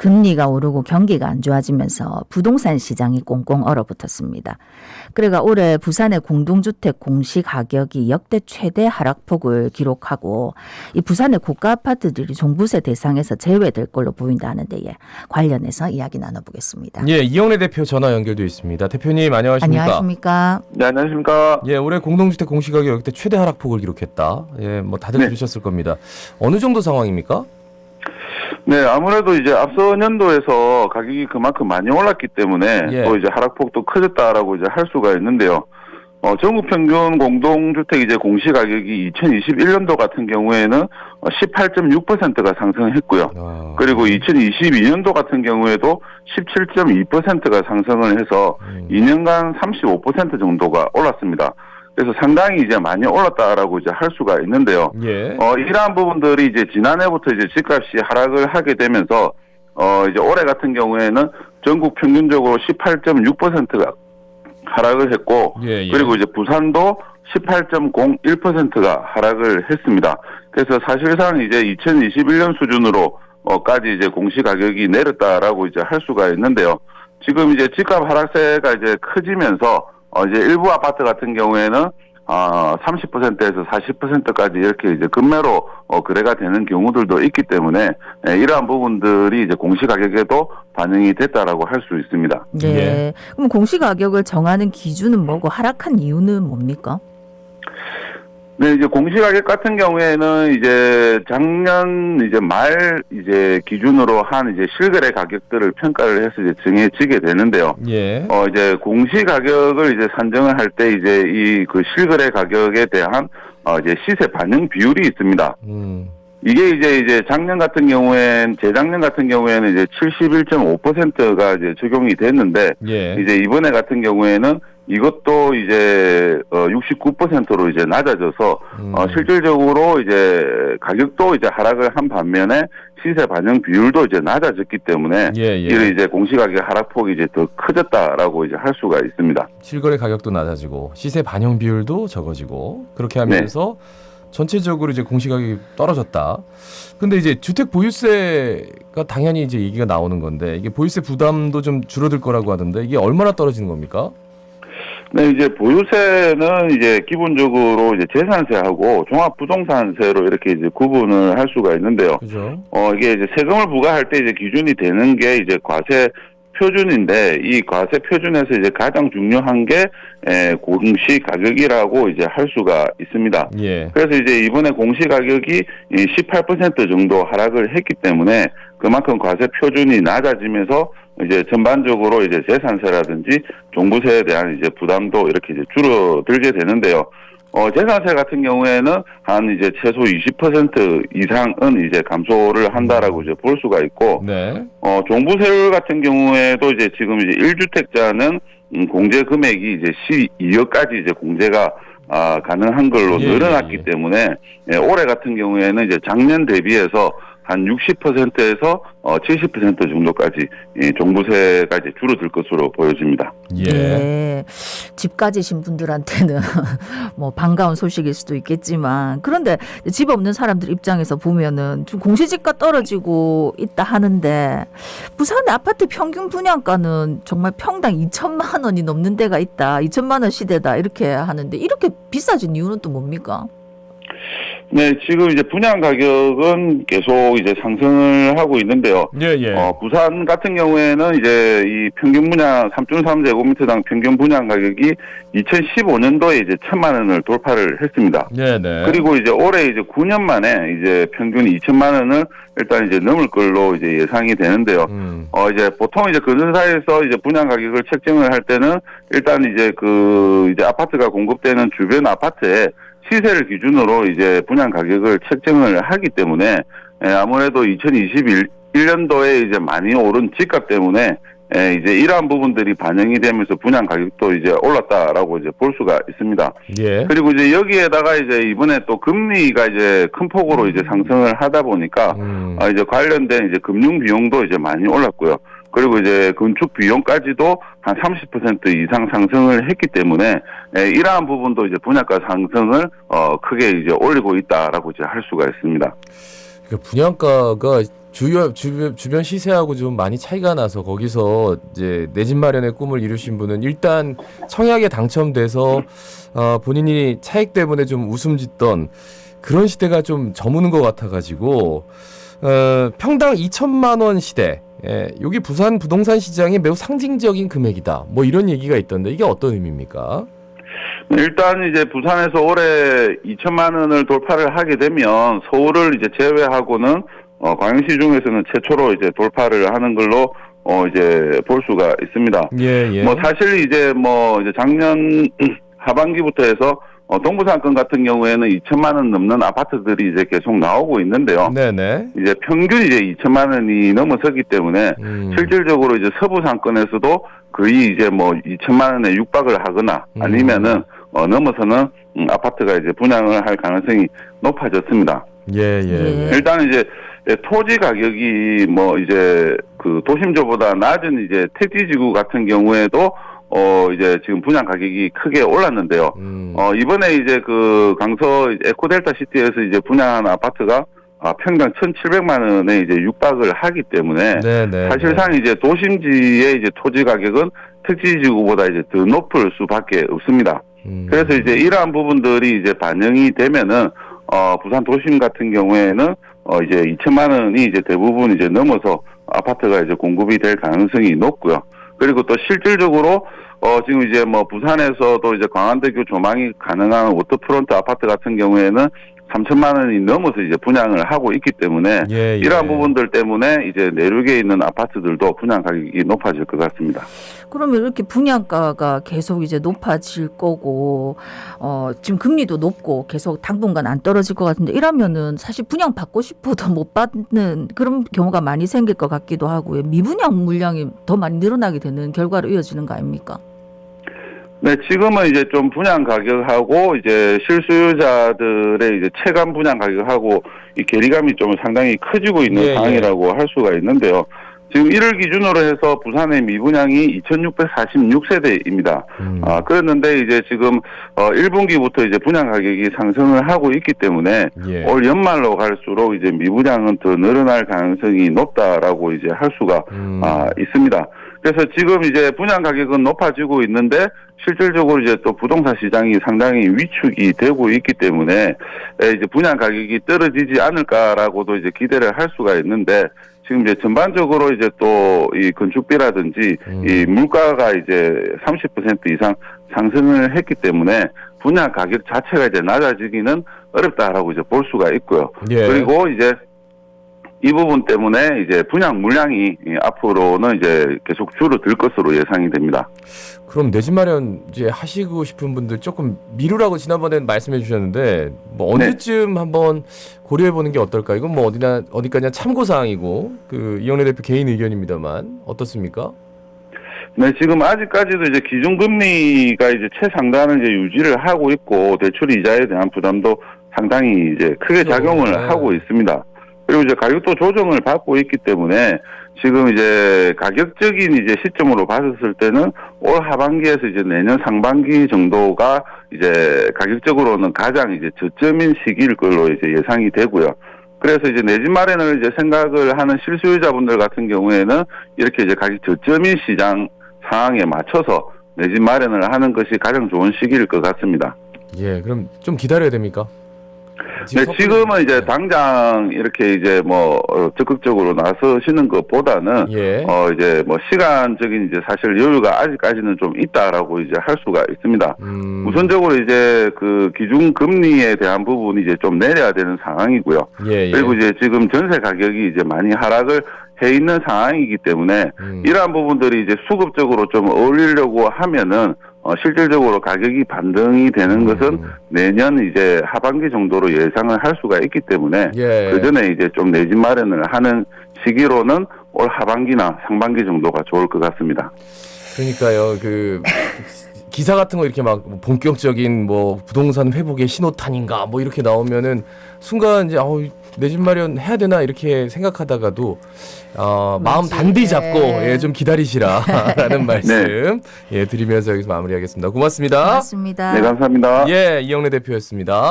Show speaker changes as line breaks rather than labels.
금리가 오르고 경기가 안 좋아지면서 부동산 시장이 꽁꽁 얼어붙었습니다. 그래가 올해 부산의 공동주택 공시가격이 역대 최대 하락폭을 기록하고 이 부산의 고가 아파트들이 종부세 대상에서 제외될 걸로 보인다 하는데 관련해서 이야기 나눠보겠습니다.
예, 이영래 대표 전화 연결돼 있습니다. 대표님 안녕하십니까?
안녕하십니까?
네, 안녕하십니까?
예, 올해 공동주택 공시가격 역대 최대 하락폭을 기록했다. 예, 뭐 다들 들으셨을 겁니다. 어느 정도 상황입니까?
네, 아무래도 이제 앞서 년도에서 가격이 그만큼 많이 올랐기 때문에 또 이제 하락폭도 커졌다라고 이제 할 수가 있는데요. 전국 평균 공동주택 이제 공시가격이 2021년도 같은 경우에는 18.6%가 상승했고요. 그리고 2022년도 같은 경우에도 17.2%가 상승을 해서 2년간 35% 정도가 올랐습니다. 그래서 상당히 이제 많이 올랐다라고 이제 할 수가 있는데요. 이러한 부분들이 이제 지난해부터 이제 집값이 하락을 하게 되면서 이제 올해 같은 경우에는 전국 평균적으로 18.6%가 하락을 했고, 그리고 이제 부산도 18.01%가 하락을 했습니다. 그래서 사실상 이제 2021년 수준으로까지 이제 공시가격이 내렸다라고 이제 할 수가 있는데요. 지금 이제 집값 하락세가 이제 커지면서 이제 일부 아파트 같은 경우에는 30%에서 40%까지 이렇게 이제 급매로 거래가 되는 경우들도 있기 때문에 이러한 부분들이 이제 공시가격에도 반영이 됐다라고 할 수 있습니다.
네. 그럼 공시가격을 정하는 기준은 뭐고 하락한 이유는 뭡니까?
네, 이제 공시가격 같은 경우에는 이제 작년 이제 말 이제 기준으로 한 이제 실거래 가격들을 평가를 해서 이제 정해지게 되는데요. 이제 공시가격을 이제 산정을 할 때 이제 이 그 실거래 가격에 대한 이제 시세 반영 비율이 있습니다. 이게 이제 작년 같은 경우엔 재작년 같은 경우에는 이제 71.5%가 이제 적용이 됐는데 이제 이번에 같은 경우에는 이것도 이제 69%로 이제 낮아져서 실질적으로 이제 가격도 이제 하락을 한 반면에 시세 반영 비율도 이제 낮아졌기 때문에 이제 공시가격 하락폭이 이제 더 커졌다라고 이제 할 수가 있습니다.
실거래 가격도 낮아지고 시세 반영 비율도 적어지고 그렇게 하면서 전체적으로 이제 공시가격이 떨어졌다. 근데 이제 주택 보유세가 당연히 이제 얘기가 나오는 건데 이게 보유세 부담도 좀 줄어들 거라고 하던데 이게 얼마나 떨어지는 겁니까?
네, 이제 보유세는 이제 기본적으로 이제 재산세하고 종합부동산세로 이렇게 이제 구분을 할 수가 있는데요. 이게 이제 세금을 부과할 때 이제 기준이 되는 게 이제 과세 표준인데 이 과세 표준에서 이제 가장 중요한 게 공시 가격이라고 이제 할 수가 있습니다. 그래서 이제 이번에 공시 가격이 18% 정도 하락을 했기 때문에 그만큼 과세 표준이 낮아지면서 이제 전반적으로 이제 재산세라든지 종부세에 대한 이제 부담도 이렇게 이제 줄어들게 되는데요. 재산세 같은 경우에는 한 이제 최소 20% 이상은 이제 감소를 한다라고 이제 볼 수가 있고, 종부세율 같은 경우에도 이제 지금 이제 1주택자는 공제 금액이 이제 12억까지 이제 공제가 가능한 걸로 늘어났기 때문에 올해 같은 경우에는 이제 작년 대비해서 한 60%에서 70% 정도까지 종부세가 이제 줄어들 것으로 보여집니다.
집 가지신 분들한테는 뭐 반가운 소식일 수도 있겠지만 그런데 집 없는 사람들 입장에서 보면은 좀 공시지가 떨어지고 있다 하는데 부산의 아파트 평균 분양가는 정말 평당 2천만 원이 넘는 데가 있다. 2천만 원 시대다 이렇게 하는데 이렇게 비싸진 이유는 또 뭡니까?
네, 지금 이제 분양 가격은 계속 이제 상승을 하고 있는데요. 부산 같은 경우에는 이제 이 평균 분양 3.3제곱미터당 평균 분양 가격이 2015년도에 이제 1,000만 원을 돌파를 했습니다. 그리고 이제 올해 이제 9년 만에 이제 평균 2천만 원을 일단 이제 넘을 걸로 이제 예상이 되는데요. 이제 보통 이제 건설사에서 이제 분양 가격을 책정을 할 때는 일단 이제 이제 아파트가 공급되는 주변 아파트에 시세를 기준으로 이제 분양 가격을 책정을 하기 때문에 아무래도 2021년도에 이제 많이 오른 집값 때문에 이제 이러한 부분들이 반영이 되면서 분양 가격도 이제 올랐다라고 이제 볼 수가 있습니다. 그리고 이제 여기에다가 이제 이번에 또 금리가 이제 큰 폭으로 이제 상승을 하다 보니까 이제 관련된 이제 금융 비용도 이제 많이 올랐고요. 그리고 이제 건축 비용까지도 한 30% 이상 상승을 했기 때문에 이러한 부분도 이제 분양가 상승을 크게 이제 올리고 있다라고 이제 할 수가 있습니다.
그러니까 분양가가 주변 시세하고 좀 많이 차이가 나서 거기서 이제 내 집 마련의 꿈을 이루신 분은 일단 청약에 당첨돼서 본인이 차익 때문에 좀 웃음 짓던 그런 시대가 좀 저무는 것 같아가지고 평당 2천만 원 시대. 예, 여기 부산 부동산 시장이 매우 상징적인 금액이다. 뭐 이런 얘기가 있던데 이게 어떤 의미입니까?
일단 이제 부산에서 올해 2천만 원을 돌파를 하게 되면 서울을 이제 제외하고는 광역시 중에서는 최초로 이제 돌파를 하는 걸로 이제 볼 수가 있습니다.
예.
뭐 사실 이제 작년 하반기부터 해서 동부상권 같은 경우에는 2천만 원 넘는 아파트들이 이제 계속 나오고 있는데요.
네네.
이제 평균 이제 2천만 원이 넘어서기 때문에 실질적으로 이제 서부상권에서도 거의 이제 2천만 원에 육박을 하거나 아니면은 넘어서는 아파트가 이제 분양을 할 가능성이 높아졌습니다.
예.
일단 이제 토지 가격이 이제 그 도심지보다 낮은 이제 택지지구 같은 경우에도 이제 지금 분양 가격이 크게 올랐는데요. 이번에 이제 그 강서 에코델타 시티에서 이제 분양한 아파트가 평당 1,700만 원에 이제 육박을 하기 때문에 사실상 이제 도심지의 이제 토지 가격은 택지지구보다 이제 더 높을 수밖에 없습니다. 그래서 이제 이러한 부분들이 이제 반영이 되면은 부산 도심 같은 경우에는 이제 2천만 원이 이제 대부분 이제 넘어서 아파트가 이제 공급이 될 가능성이 높고요. 그리고 또 실질적으로 지금 이제 부산에서도 이제 광안대교 조망이 가능한 워터프론트 아파트 같은 경우에는 3천만 원이 넘어서 이제 분양을 하고 있기 때문에 이러한 부분들 때문에 이제 내륙에 있는 아파트들도 분양 가격이 높아질 것 같습니다.
그러면 이렇게 분양가가 계속 이제 높아질 거고 지금 금리도 높고 계속 당분간 안 떨어질 것 같은데 이러면은 사실 분양 받고 싶어도 못 받는 그런 경우가 많이 생길 것 같기도 하고요. 미분양 물량이 더 많이 늘어나게 되는 결과로 이어지는 거 아닙니까?
네, 지금은 이제 좀 분양 가격하고 이제 실수요자들의 이제 체감 분양 가격하고 이 괴리감이 좀 상당히 커지고 있는 상황이라고 할 수가 있는데요. 지금 1월 기준으로 해서 부산의 미분양이 2,646세대입니다. 그랬는데 이제 지금 1분기부터 이제 분양 가격이 상승을 하고 있기 때문에 올 연말로 갈수록 이제 미분양은 더 늘어날 가능성이 높다라고 이제 할 수가 있습니다. 그래서 지금 이제 분양 가격은 높아지고 있는데 실질적으로 이제 또 부동산 시장이 상당히 위축이 되고 있기 때문에 이제 분양 가격이 떨어지지 않을까라고도 이제 기대를 할 수가 있는데 지금 이제 전반적으로 이제 또 이 건축비라든지 이 물가가 이제 30% 이상 상승을 했기 때문에 분양 가격 자체가 이제 낮아지기는 어렵다라고 이제 볼 수가 있고요. 그리고 이제 이 부분 때문에 이제 분양 물량이 앞으로는 이제 계속 줄어들 것으로 예상이 됩니다.
그럼 내 집 마련 이제 하시고 싶은 분들 조금 미루라고 지난번엔 말씀해 주셨는데 언제쯤 한번 고려해 보는 게 어떨까? 이건 어디까지나 참고 사항이고 그 이영래 대표 개인 의견입니다만 어떻습니까?
네, 지금 아직까지도 이제 기준금리가 이제 최상단을 이제 유지를 하고 있고 대출 이자에 대한 부담도 상당히 이제 크게 작용을 하고 있습니다. 그리고 이제 가격도 조정을 받고 있기 때문에 지금 이제 가격적인 이제 시점으로 봤을 때는 올 하반기에서 이제 내년 상반기 정도가 이제 가격적으로는 가장 이제 저점인 시기일 걸로 이제 예상이 되고요. 그래서 이제 내 집 마련을 이제 생각을 하는 실수요자분들 같은 경우에는 이렇게 이제 가격 저점인 시장 상황에 맞춰서 내 집 마련을 하는 것이 가장 좋은 시기일 것 같습니다.
예, 그럼 좀 기다려야 됩니까?
네, 지금은 이제 당장 이렇게 이제 적극적으로 나서시는 것보다는 이제 시간적인 이제 사실 여유가 아직까지는 좀 있다라고 이제 할 수가 있습니다. 우선적으로 이제 그 기준 금리에 대한 부분이 이제 좀 내려야 되는 상황이고요. 그리고 이제 지금 전세 가격이 이제 많이 하락을 해 있는 상황이기 때문에 이러한 부분들이 이제 수급적으로 좀 어울리려고 하면은 실질적으로 가격이 반등이 되는 것은 내년 이제 하반기 정도로 예상을 할 수가 있기 때문에 그 전에 이제 좀 내 집 마련을 하는 시기로는 올 하반기나 상반기 정도가 좋을 것 같습니다.
그러니까요, 그 기사 같은 거 이렇게 막 본격적인 부동산 회복의 신호탄인가 이렇게 나오면은 순간 이제 내 집 마련 해야 되나 이렇게 생각하다가도 마음 단디 잡고 좀 기다리시라라는 말씀 드리면서 여기서 마무리하겠습니다. 고맙습니다.
고맙습니다.
네, 감사합니다.
이영래 대표였습니다.